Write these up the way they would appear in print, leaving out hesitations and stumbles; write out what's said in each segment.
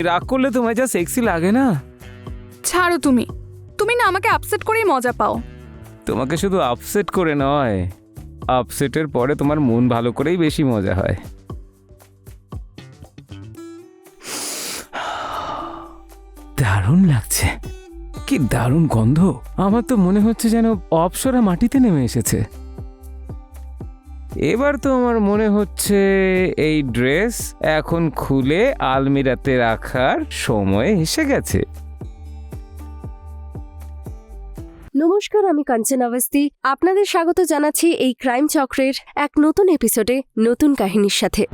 রাগ করলে তোমায় যা সেক্সি লাগে না। ছাড়ো তুমি, তুমি না আমাকে আপসেট করেই মজা পাও। তোমাকে শুধু আপসেট করে নয়, আপসেটের পরে তোমার মন ভালো করেই বেশি মজা হয়। দারুণ লাগছে, কি দারুণ গন্ধ। আমার তো মনে হচ্ছে যেন অপ্সরা মাটিতে নেমে এসেছে। এবার তো আমার মনে হচ্ছে এই ড্রেস এখন খুলে আলমিরাতে রাখার সময় এসে গেছে। নমস্কার, আমি কাঞ্চন আওয়াস্তি। আপনাদের স্বাগত জানাচ্ছি এই ক্রাইম চক্রের এক নতুন এপিসোডে, নতুন কাহিনীর সাথে।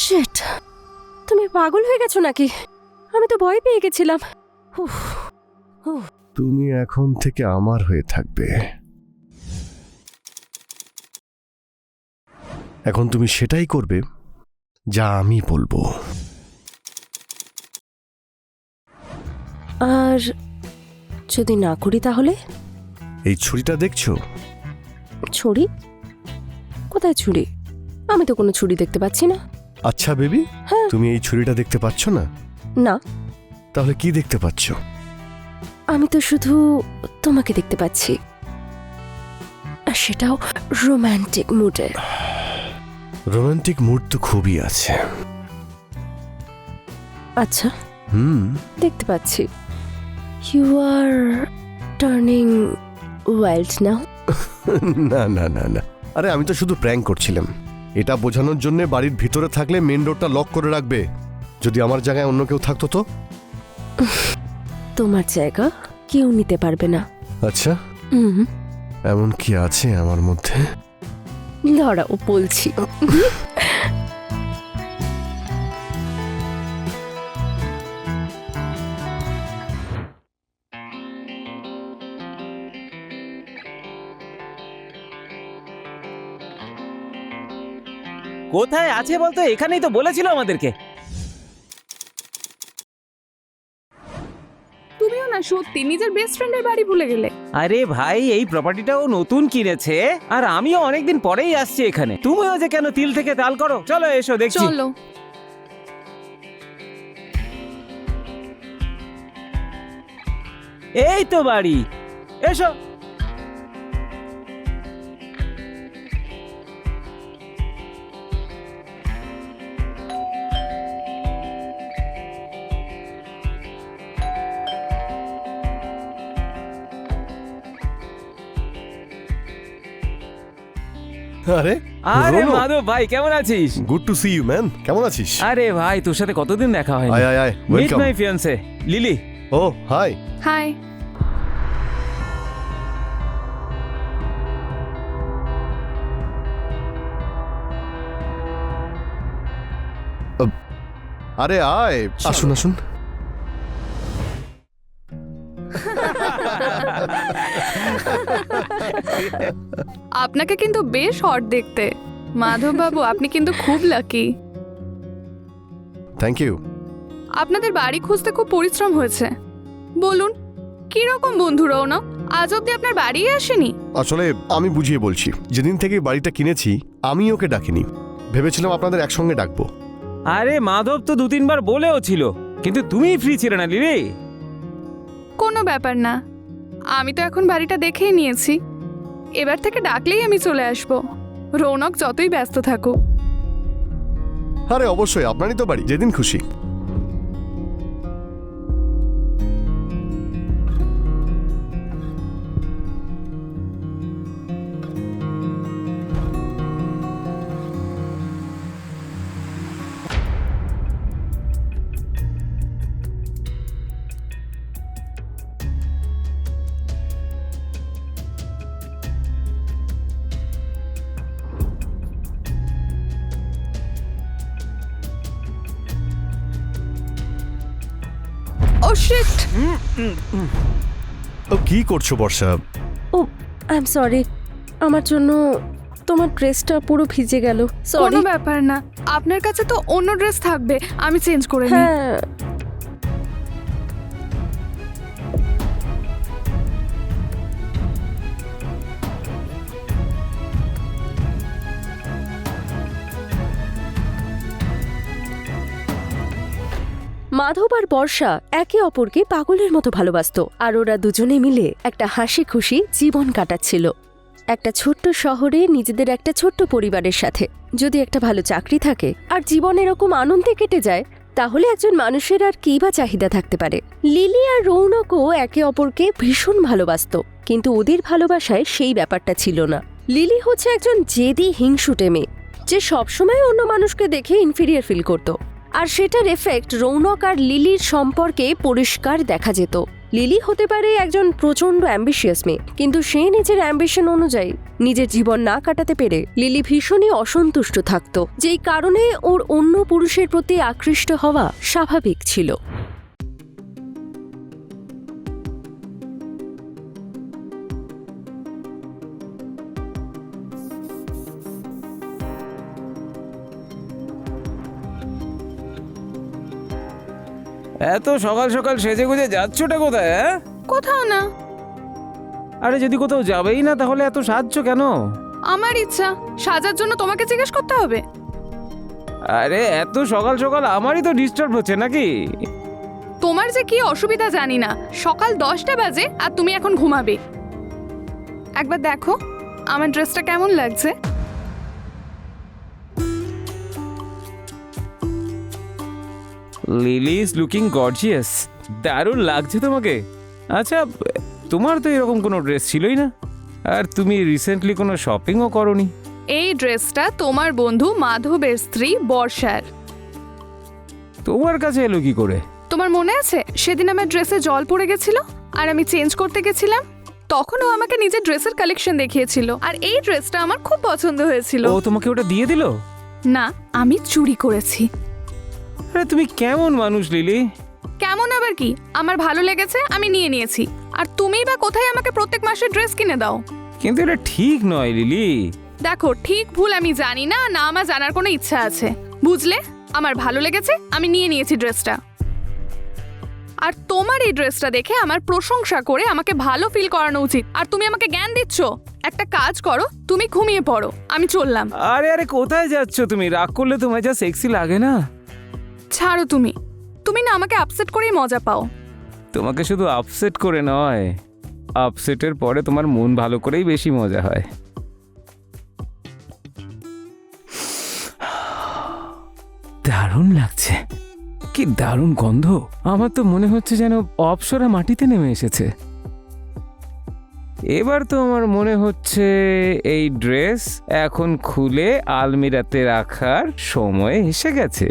শিট, তুমি পাগল হয়ে গেছো নাকি? আমি তো ভয় পেয়ে গেছিলাম। তুমি এখন থেকে আমার হয়ে থাকবে। এখন তুমি সেটাই করবে যা আমি বলবো। আর যদি না করি তাহলে? এই ছুরিটা দেখছো? ছুরি? কোথায় ছুরি? আমি তো কোনো ছুরি দেখতে পাচ্ছি না। আচ্ছা বেবি, হ্যাঁ। তুমি এই ছুরিটা দেখতে পাচ্ছ না? না, তাহলে কি দেখতে পাচ্ছ? আমি তো শুধু তোমাকে দেখতে পাচ্ছি, আর সেটাও রোম্যান্টিক মুডে। রোমান্টিক মুড তো খুবই আছে। আচ্ছা, দেখতে পাচ্ছি। ইউ আর টার্নিং ওয়াইল্ড নাও। না না না না, আরে আমি তো শুধু প্র্যাঙ্ক করছিলাম। এটা বোঝানোর জন্য বাড়ির ভিতরে থাকলে মেন ডোরটা লক করে রাখবে। যদি আমার জায়গায় অন্য কেউ থাকতো তো? তোমার জায়গা কেউ নিতে পারবে না। আচ্ছা, এমন কি আছে আমার মধ্যে? দাঁড়াও বলছি। কোথায় আছে বলতো? এখানেই তো বলেছিল আমাদেরকে। তুমিও না সত্যি নিজের বেস্ট ফ্রেন্ডের বাড়ি ভুলে গেলে। আরে ভাই, এই প্রপার্টিটাও নতুন কিনেছে আর আমিও অনেকদিন পরেই আসছি এখানে। তুমিও যে কেন তিল থেকে তাল করো। চলো এসো দেখছি। চলো। এই তো বাড়ি, এসো। আরে আরে মাধব ভাই, কেমন আছিস? Good to see you man. কেমন আছিস? আরে ভাই, তোর সাথে কতদিন দেখা হয়নি। আয় আয় আয়, মিট ওয়েলকাম। মাই ফিয়ান্সে লিলি। ও হাই। হাই। আরে আয়, আসুন আসুন। আপনাকে কিন্তু বেশ হট দেখতে মাধব বাবু। আপনি কিন্তু খুব লাকি। Thank you. আপনাদের বাড়ি খুঁজতে খুব পরিশ্রম হয়েছে। বলুন, কি রকম বন্ধু রৌনক? আজ অব্দি আপনার বাড়ি আসেনি? আসলে আমি বুঝিয়ে বলছি। যেদিন থেকে বাড়িটা কিনেছি আমি ওকে ডাকিনি, ভেবেছিলাম আপনাদের একসঙ্গে ডাকবো। আরে মাধব তো 2-3 বার বলেও ছিল, কিন্তু তুমিই ফ্রি ছিলে না লিলি। কোনো ব্যাপার না, আমি তো এখন বাড়িটা দেখেই নিয়েছি। এবার থেকে ডাকলেই আমি চলে আসব, রৌনক যতই ব্যস্ত থাকুক। আরে অবশ্যই, আপনারই তো বাড়ি, যেদিন খুশি। ও শিট! ও কি করছো বর্ষা? ও আই এম সরি, আমার জন্য তোমার ড্রেসটা পুরো ভিজে গেল। সরি। কোনো ব্যাপার না, আপনার কাছে তো অন্য ড্রেস থাকবে, আমি চেঞ্জ করে নিই। হ্যাঁ, মাধব আর বর্ষা একে অপরকে পাগলের মতো ভালোবাসতো, আর ওরা দুজনে মিলে একটা হাসি খুশি জীবন কাটাচ্ছিল একটা ছোট্ট শহরে নিজেদের একটা ছোট্ট পরিবারের সাথে। যদি একটা ভালো চাকরি থাকে আর জীবন এরকম আনন্দে কেটে যায়, তাহলে একজন মানুষের আর কী বা চাহিদা থাকতে পারে। লিলি আর রৌনকও একে অপরকে ভীষণ ভালোবাসতো, কিন্তু ওদের ভালোবাসায় সেই ব্যাপারটা ছিল না। লিলি হচ্ছে একজন জেদি হিংসুটে মেয়ে, যে সবসময় অন্য মানুষকে দেখে ইনফিরিয়ার ফিল করত, আর সেটার এফেক্ট রৌনক আর লিলির সম্পর্কে পরিষ্কার দেখা যেত। লিলি হতে পারে একজন প্রচণ্ড অ্যাম্বিশিয়াস মেয়ে, কিন্তু সে নিজের অ্যাম্বিশন অনুযায়ী নিজের জীবন না কাটাতে পেরে লিলি ভীষণই অসন্তুষ্ট থাকত, যেই কারণে ওর অন্য পুরুষের প্রতি আকৃষ্ট হওয়া স্বাভাবিক ছিল। এত সকাল সকাল সেজে গুজে যাচ্ছটা কোথায়? হ্যাঁ, কোথাও না, আরে যদি কোথাও যাবেই না তাহলে এত সাজছো কেন? আমার ইচ্ছা। সাজার জন্য তোমাকে জিজ্ঞেস করতে হবে? আরে এত সকাল সকাল আমারই তো ডিস্টার্ব হচ্ছে নাকি? তোমার যে কি অসুবিধা জানি না, সকাল 10টা বাজে আর তুমি এখন ঘুমাবে। একবার দেখো আমার ড্রেসটা কেমন লাগছে। লিলি ইজ লুকিং গর্জিয়াস, দারুণ লাগছে তোমাকে। আচ্ছা, তোমার তো এরকম কোনো ড্রেস ছিলই না, আর তুমি রিসেন্টলি কোনো শপিংও করনি। এই ড্রেসটা তোমার বন্ধু মাধবের স্ত্রী বর্ষার। তোমার কাছে এলো কি করে? তোমার মনে আছে সেদিন আমার ড্রেসে জল পড়ে গেছিল আর আমি চেঞ্জ করতে গেছিলাম? তখন ও আমাকে নিজের ড্রেসের কালেকশন দেখিয়েছিল, আর এই ড্রেসটা আমার খুব পছন্দ হয়েছিল। ও তোমাকে ওটা দিয়ে দিল? না, আমি চুরি করেছি। আরে তুমি কেমন মানুষ লিলি? কেমন আবার কি, আমার ভালো লেগেছে আমি নিয়ে নিয়েছি। আর তুমিই বা কোথায় আমাকে প্রত্যেক মাসে ড্রেস কিনে দাও? কিন্তু এটা ঠিক নয় লিলি। দেখো, ঠিক ভুল আমি জানি না, না আমার জানার কোনো ইচ্ছা আছে, বুঝলে? আমার ভালো লেগেছে, আমি নিয়ে নিয়েছি ড্রেসটা। আর তোমার এই ড্রেসটা দেখে আমার প্রশংসা করে আমাকে ভালো ফিল করানো উচিত, আর তুমি আমাকে জ্ঞান দিচ্ছ। একটা কাজ করো, তুমি ঘুমিয়ে পড়ো, আমি চললাম। আরে আরে কোথায় যাচ্ছ তুমি? রাগ করলে তোমায় যা সেক্সি লাগে না। ছাড়ো, তুমি তুমি না আমাকে আপসেট করেই মজা পাও। তোমাকে শুধু আপসেট করে নয়, আপসেটের পরে তোমার মন ভালো করেই বেশি মজা হয়। দারুণ লাগছে, কি দারুণ গন্ধ। আমার তো মনে হচ্ছে যেন অপ্সরা মাটিতে নেমে এসেছে। এবার তো আমার মনে হচ্ছে এই ড্রেস এখন খুলে আলমিরাতে রাখার সময় এসে গেছে।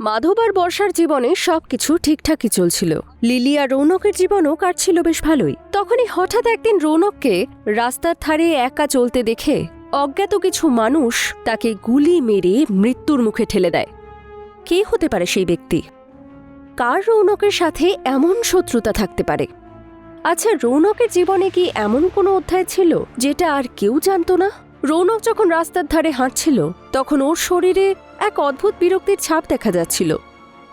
মাধব আর বর্ষার জীবনে সবকিছু ঠিকঠাকই চলছিল। লিলি আর রৌনকের জীবনও কাটছিল বেশ ভালোই। তখনই হঠাৎ একদিন রৌনককে রাস্তার ধারে একা চলতে দেখে অজ্ঞাত কিছু মানুষ তাকে গুলি মেরে মৃত্যুর মুখে ঠেলে দেয়। কে হতে পারে সেই ব্যক্তি? কার রৌনকের সাথে এমন শত্রুতা থাকতে পারে? আচ্ছা, রৌনকের জীবনে কি এমন কোনো অধ্যায় ছিল যেটা আর কেউ জানতো না? রৌনক যখন রাস্তার ধারে হাঁটছিল তখন ওর শরীরে এক অদ্ভুত বিরক্তির ছাপ দেখা যাচ্ছিল।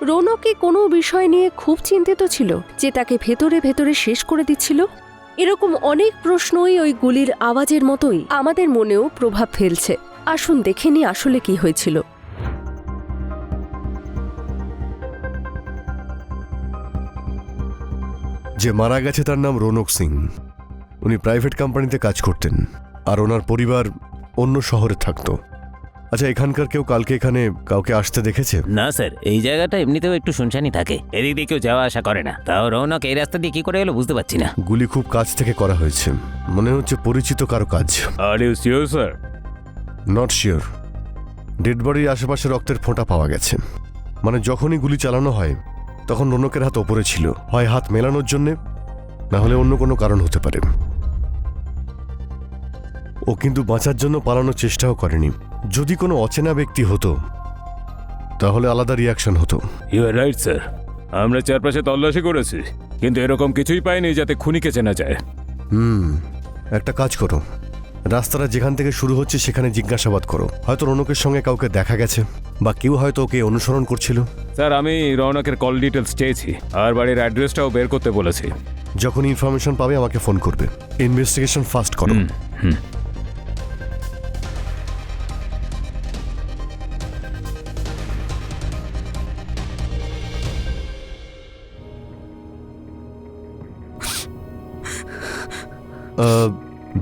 রৌনক কি কোনো বিষয় নিয়ে খুব চিন্তিত ছিল যে তাকে ভেতরে ভেতরে শেষ করে দিচ্ছিল? এরকম অনেক প্রশ্নই ওই গুলির আওয়াজের মতোই আমাদের মনেও প্রভাব ফেলছে। আসুন দেখে নি আসলে কি হয়েছিল। যে মারা গেছে তার নাম রৌনক সিং। উনি প্রাইভেট কোম্পানিতে কাজ করতেন, আর ওনার পরিবার অন্য শহরে থাকতো। আচ্ছা, এখানকার কেউ কালকে এখানে কাউকে আসতে দেখেছে? না স্যার, এই জায়গাটা এমনিতেও একটু শুনশানি থাকে, এদিক দিয়ে কেউ যাওয়া আসা করে না। তাও রৌনক এই রাস্তা দিয়ে কি করে এলো বুঝতে পারছি না। গুলি খুব কাছ থেকে করা হয়েছে, মনে হচ্ছে পরিচিত কারো কাজ। Are you sure sir? Not sure. Dead বডির আশেপাশে রক্তের ফোঁটা পাওয়া গেছে। মানে যখনই গুলি চালানো হয় তখন রৌনকের হাত ওপরে ছিল, হয় হাত মেলানোর জন্যে, না হলে অন্য কোনো কারণ হতে পারে। ও কিন্তু বাঁচার জন্য পালানোর চেষ্টাও করেনি। যদি কোনো অচেনা ব্যক্তি হতো তাহলে আলাদা রিয়াকশন হতো। ইউ আর রাইট স্যার, আমরা চারপাশে তল্লাশি করেছি, কিন্তু এরকম কিছুই পাইনি যাতে খুনিকে চেনা যায়। একটা কাজ করো, রাস্তাটা যেখান থেকে শুরু হচ্ছে সেখানে জিজ্ঞাসাবাদ করো। হয়তো রৌনকের সঙ্গে কাউকে দেখা গেছে, বা কেউ হয়তো ওকে অনুসরণ করছিল। স্যার, আমি রৌনকের কল ডিটেলস চেয়েছি, আর বাড়ির অ্যাড্রেসটাও বের করতে বলেছি। যখন ইনফরমেশন পাবে আমাকে ফোন করবে। ইনভেস্টিগেশন ফাস্ট করো।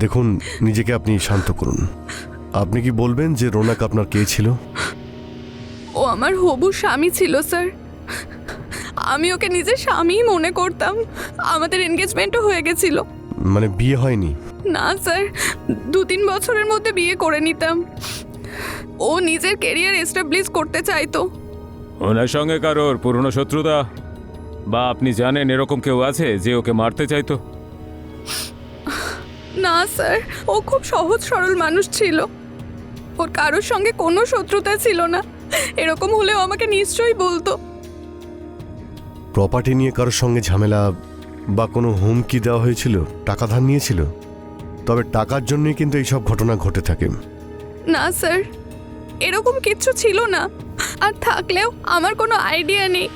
দেখুন, নিজেকে আপনি শান্ত করুন। আপনি কি বলবেন যে রৌনক আপনার কে ছিল? ও আমার হবু স্বামী ছিল স্যার। আমি ওকে নিজের স্বামীই মনে করতাম। আমাদের এনগেজমেন্টও হয়ে গেছিল। মানে বিয়ে হয়নি? না স্যার, 2-3 বছরের মধ্যে বিয়ে করে নিতাম। ও নিজের কেরিয়ার এস্টাবলিশ করতে চাইতো। ওনার সঙ্গে কারোর পুরনো শত্রুতা বা আপনি জানেন এরকম কেউ আছে যে ওকে মারতে চাইতো? না স্যার, ও খুব সহজ সরল মানুষ ছিল। ওর কারোর সঙ্গে কোনো শত্রুতা ছিল না। এরকম হলেও আমাকে নিশ্চয়ই বলতো। প্রপার্টি নিয়ে কারোর সঙ্গে ঝামেলা বা কোনো হুমকি দেওয়া হয়েছিল? টাকা ধার নিয়েছিল? তবে টাকার জন্যই কিন্তু এইসব ঘটনা ঘটে থাকে। না স্যার, এরকম কিচ্ছু ছিল না। আর থাকলেও আমার কোনো আইডিয়া নেই।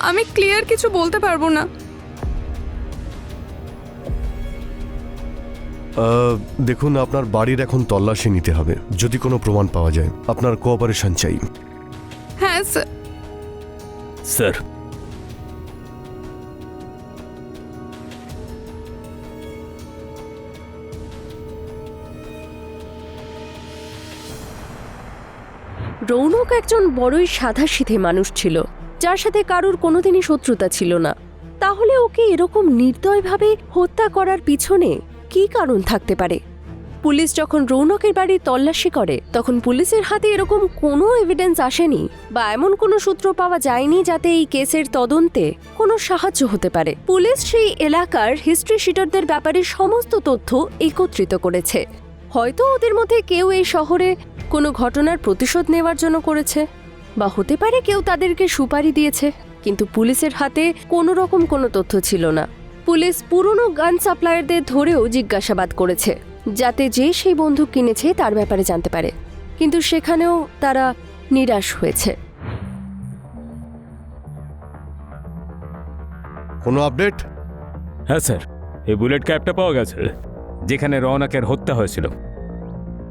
আমি ক্লিয়ার কিছু বলতে পারবো না। দেখুন, আপনার বাড়ির এখন তল্লাশি নিতে হবে। যদি কোনো প্রমাণ পাওয়া যায় আপনার কোঅপারেশন চাই। হ্যাঁ স্যার। স্যার, রৌনক একজন বড়ই সাধাসিধে মানুষ ছিল, যার সাথে কারুর কোনোদিনই শত্রুতা ছিল না। তাহলে ওকে এরকম নির্দয়ভাবে হত্যা করার পিছনে কী কারণ থাকতে পারে? পুলিশ যখন রৌনকের বাড়ি তল্লাশি করে তখন পুলিশের হাতে এরকম কোনো এভিডেন্স আসেনি বা এমন কোনো সূত্র পাওয়া যায়নি যাতে এই কেসের তদন্তে কোনো সাহায্য হতে পারে। পুলিশ সেই এলাকার হিস্ট্রি শিটারদের ব্যাপারে সমস্ত তথ্য একত্রিত করেছে। হয়তো ওদের মধ্যে কেউ এই শহরে কোনো ঘটনার প্রতিশোধ নেওয়ার জন্য করেছে, বা হতে পারে কেউ তাদেরকে সুপারি দিয়েছে। কিন্তু পুলিশের হাতে কোনো রকম কোনো তথ্য ছিল না। পুলিশ পুরনো গান সাপ্লায়ারদের ধরেও জিজ্ঞাসাবাদ করেছে, যাতে যে সেই বন্দুক কিনেছে তার ব্যাপারে জানতে পারে, কিন্তু সেখানেও তারা নিরাশ হয়েছে। কোনো আপডেট? হ্যাঁ স্যার, এই বুলেট ক্যাপটা পাওয়া গেছে যেখানে রৌনকের হত্যা হয়েছিল।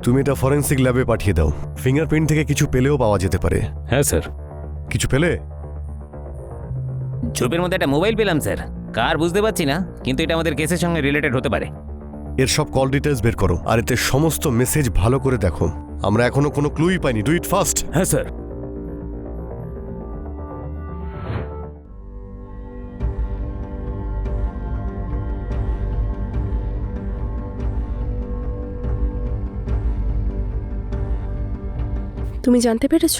তুমি এটা ফরেন্সিক ল্যাবে পাঠিয়ে দাও। ফিঙ্গারপ্রিন্ট থেকে কিছু পেলেও পাওয়া যেতে পারে। হ্যাঁ স্যার। কিছু পেলে? ছবির মধ্যে একটা মোবাইল পেলাম স্যার, কার বুঝতে পারছি না, কিন্তু এটা আমাদের কেসের সঙ্গে রিলেটেড হতে পারে। এর সব কল ডিটেলস বের করো, আর এতে সমস্ত মেসেজ ভালো করে দেখো। আমরা এখনো কোনো ক্লুই পাইনি। Do it fast. হ্যাঁ স্যার। তুমি জানতে পেরেছ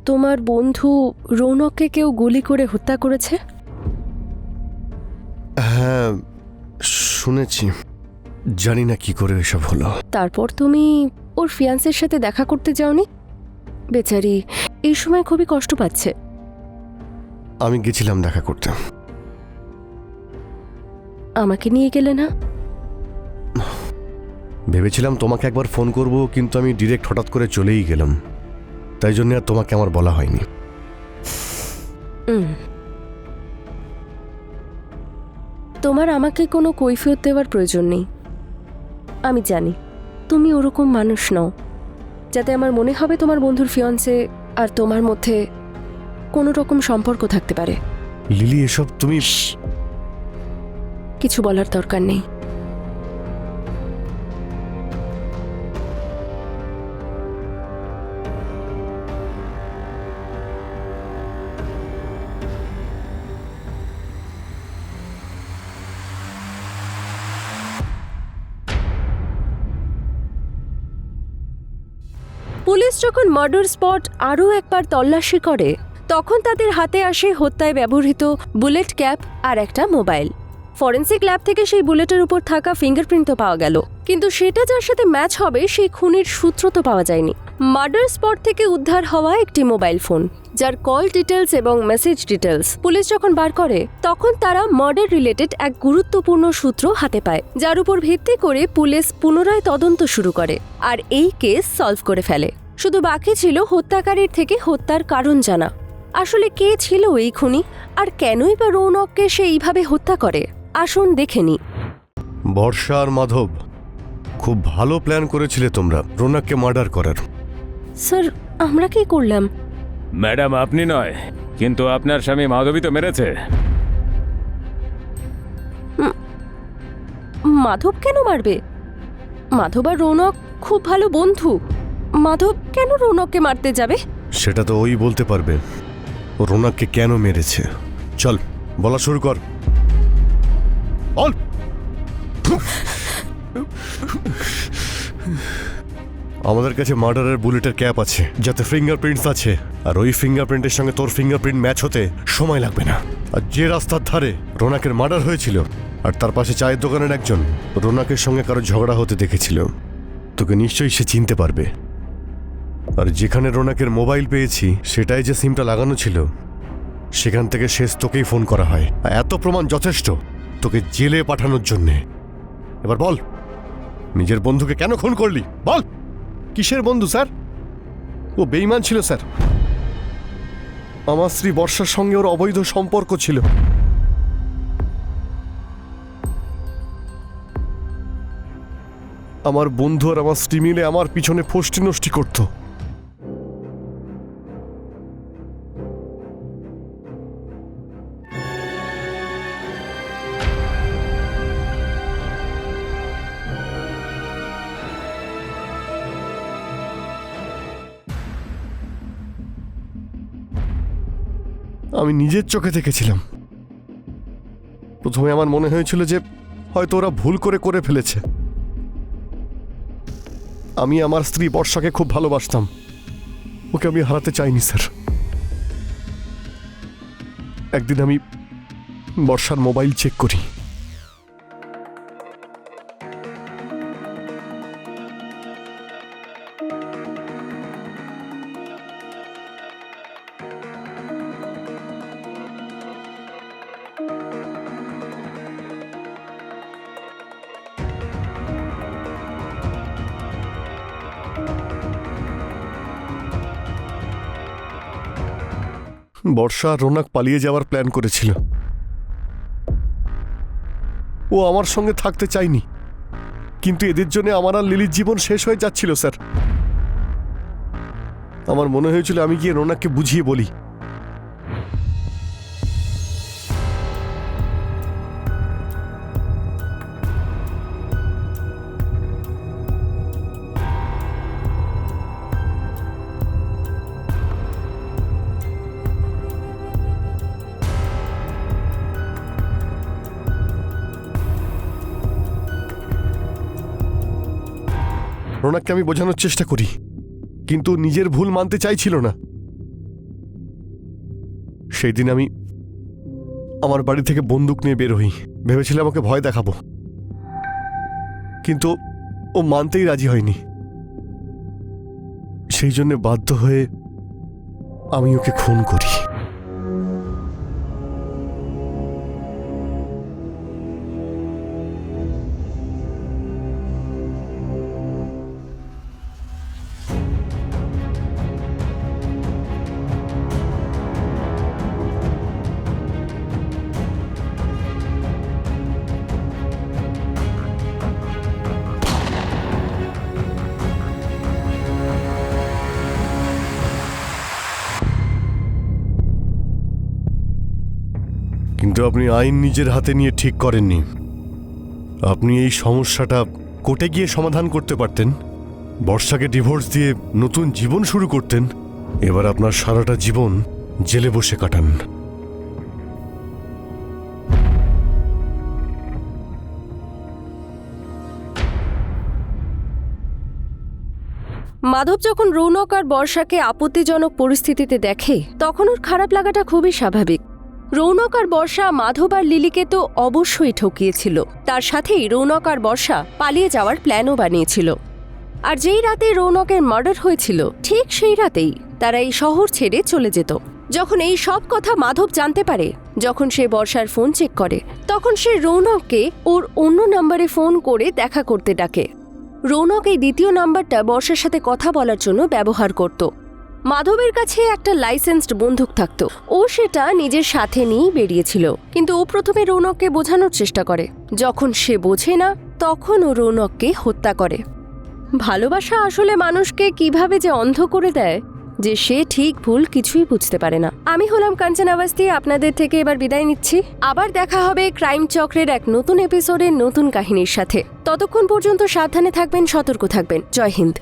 তোমার বন্ধু রৌনককে কেউ গুলি করে হত্যা করেছে? হ্যাঁ, শুনেছি। জানি না কি করে এসব হলো। তারপর তুমি ওর ফিয়ান্সের সাথে দেখা করতে যাওনি? বেচারি এই সময় খুবই কষ্ট পাচ্ছে। আমি গেছিলাম দেখা করতে। আমাকে নিয়ে গেলে না? ভেবেছিলাম তোমাকে একবার ফোন করব, কিন্তু আমি ডিরেক্ট হঠাৎ করে চলেই গেলাম। তাই জন্য আর তোমাকে আমার বলা হয়নি। তোমার আমাকে কোনো কৈফিয়ত দেওয়ার প্রয়োজন নেই। আমি জানি তুমি ওরকম মানুষ নও যাতে আমার মনে হবে তোমার বন্ধুর ফিয়ান্সে আর তোমার মধ্যে কোনো রকম সম্পর্ক থাকতে পারে। লিলি, এসব তুমি... কিছু বলার দরকার নেই। পুলিশ যখন মার্ডার স্পট আরও একবার তল্লাশি করে তখন তাদের হাতে আসে হত্যায় ব্যবহৃত বুলেট ক্যাপ আর একটা মোবাইল। ফরেন্সিক ল্যাব থেকে সেই বুলেটের উপর থাকা ফিঙ্গারপ্রিন্ট তো পাওয়া গেল, কিন্তু সেটা যার সাথে ম্যাচ হবে সেই খুনির সূত্র তো পাওয়া যায়নি। মার্ডার স্পট থেকে উদ্ধার হওয়া একটি মোবাইল ফোন, যার কল ডিটেলস এবং মেসেজ ডিটেলস পুলিশ যখন বার করে তখন তারা মার্ডার রিলেটেড এক গুরুত্বপূর্ণ সূত্র হাতে পায়, যার উপর ভিত্তি করে পুলিশ পুনরায় তদন্ত শুরু করে আর এই কেস সলভ করে ফেলে। শুধু বাকি ছিল হত্যাকারীর থেকে হত্যার কারণ জানা। আসলে কে ছিল এই খুনি আর কেনই বা রৌনককে সে এইভাবে হত্যা করে, আসুন দেখে নি। বর্ষা আর মাধব, খুব ভালো প্ল্যান করেছিলে তোমরা রৌনককে মার্ডার করার। স্যার, আমরা কি করলাম? ম্যাডাম আপনি নয়, কিন্তু আপনার স্বামী মাধবী তো মেরেছে। মাধব কেন মারবে? মাধব আর রৌনক খুব ভালো বন্ধু। মাধব কেন রৌনককে মারতে যাবে? সেটা তো ওই বলতে পারবে ও রৌনককে কেন মেরেছে। চল বলা শুরু কর, বল। আমাদের কাছে মার্ডারের বুলেটের ক্যাপ আছে, যাতে ফিঙ্গারপ্রিন্টস আছে, আর ওই ফিঙ্গারপ্রিন্টের সঙ্গে তোর ফিঙ্গারপ্রিন্ট ম্যাচ হতে সময় লাগবে না। আর যে রাস্তার ধারে রৌনকের মার্ডার হয়েছিল আর তার পাশে চায়ের দোকানের একজন রৌনকের সঙ্গে কারো ঝগড়া হতে দেখেছিল, তোকে নিশ্চয়ই সে চিনতে পারবে। আর যেখানে রৌনকের মোবাইল পেয়েছি সেটাই যে সিমটা লাগানো ছিল, সেখান থেকে শেষ তোকেই ফোন করা হয়। আর এত প্রমাণ যথেষ্ট তোকে জেলে পাঠানোর জন্যে। এবার বল, নিজের বন্ধুকে কেন খুন করলি? বল। কিসের বন্ধু স্যার? ও বেঈমান ছিল স্যার। আমার স্ত্রী বর্ষার সঙ্গে ওর অবৈধ সম্পর্ক ছিল। আমার বন্ধু আর আমার স্ত্রী মিলে আমার পিছনে ফষ্টি নষ্টি করত। আমি নিজের চোখে দেখেছিলাম। প্রথমে আমার মনে হয়েছিল যে হয়তো ওরা ভুল করে ফেলেছে। আমি আমার স্ত্রী বর্ষাকে খুব ভালোবাসতাম, ওকে আমি হারাতে চাইনি স্যার। একদিন আমি বর্ষার মোবাইল চেক করি, বর্ষা আর রৌনক পালিয়ে যাওয়ার প্ল্যান করেছিল। ও আমার সঙ্গে থাকতে চায়নি, কিন্তু এদের জন্য আমার আর লিলির জীবন শেষ হয়ে যাচ্ছিল স্যার। আমার মনে হয়েছিল আমি গিয়ে রৌনককে বুঝিয়ে বলি। রৌনককে আমি বোঝানোর চেষ্টা করি, কিন্তু নিজের ভুল মানতে চাইছিল না। সেই দিন আমি আমার বাড়ি থেকে বন্দুক নিয়ে বের হই, ভেবেছিলাম ওকে ভয় দেখাবো, কিন্তু ও মানতেই রাজি হয়নি। সেই জন্য বাধ্য হয়ে আমি ওকে খুন করি। কিন্তু আপনি আইন নিজের হাতে নিয়ে ঠিক করেননি। আপনি এই সমস্যাটা কোর্টে গিয়ে সমাধান করতে পারতেন, বর্ষাকে ডিভোর্স দিয়ে নতুন জীবন শুরু করতেন। এবার আপনার সারাটা জীবন জেলে বসে কাটান। মাধব যখন রৌনক আর বর্ষাকে আপত্তিজনক পরিস্থিতিতে দেখে তখন ওর খারাপ লাগাটা খুবই স্বাভাবিক। রৌনক আর বর্ষা মাধব আর লিলিকে তো অবশ্যই ঠকিয়েছিল, তার সাথেই রৌনক আর বর্ষা পালিয়ে যাওয়ার প্ল্যানও বানিয়েছিল। আর যেই রাতে রৌনকের মার্ডার হয়েছিল ঠিক সেই রাতেই তারা এই শহর ছেড়ে চলে যেত। যখন এই সব কথা মাধব জানতে পারে, যখন সে বর্ষার ফোন চেক করে, তখন সে রৌনককে ওর অন্য নম্বরে ফোন করে দেখা করতে ডাকে। রৌনক এই দ্বিতীয় নাম্বারটা বর্ষার সাথে কথা বলার জন্য ব্যবহার করত। মাধবের কাছে একটা লাইসেন্সড বন্দুক থাকত, ও সেটা নিজের সাথে নিয়েই বেরিয়েছিল। কিন্তু ও প্রথমে রৌনককে বোঝানোর চেষ্টা করে, যখন সে বোঝে না তখন ও রৌনককে হত্যা করে। ভালোবাসা আসলে মানুষকে কিভাবে যে অন্ধ করে দেয় যে সে ঠিক ভুল কিছুই বুঝতে পারে না। আমি হলাম কাঞ্চনা আওয়াস্তি, আপনাদের থেকে এবার বিদায় নিচ্ছি। আবার দেখা হবে ক্রাইম চক্রের এক নতুন এপিসোডের নতুন কাহিনীর সাথে। ততক্ষণ পর্যন্ত সাবধানে থাকবেন, সতর্ক থাকবেন। জয় হিন্দ।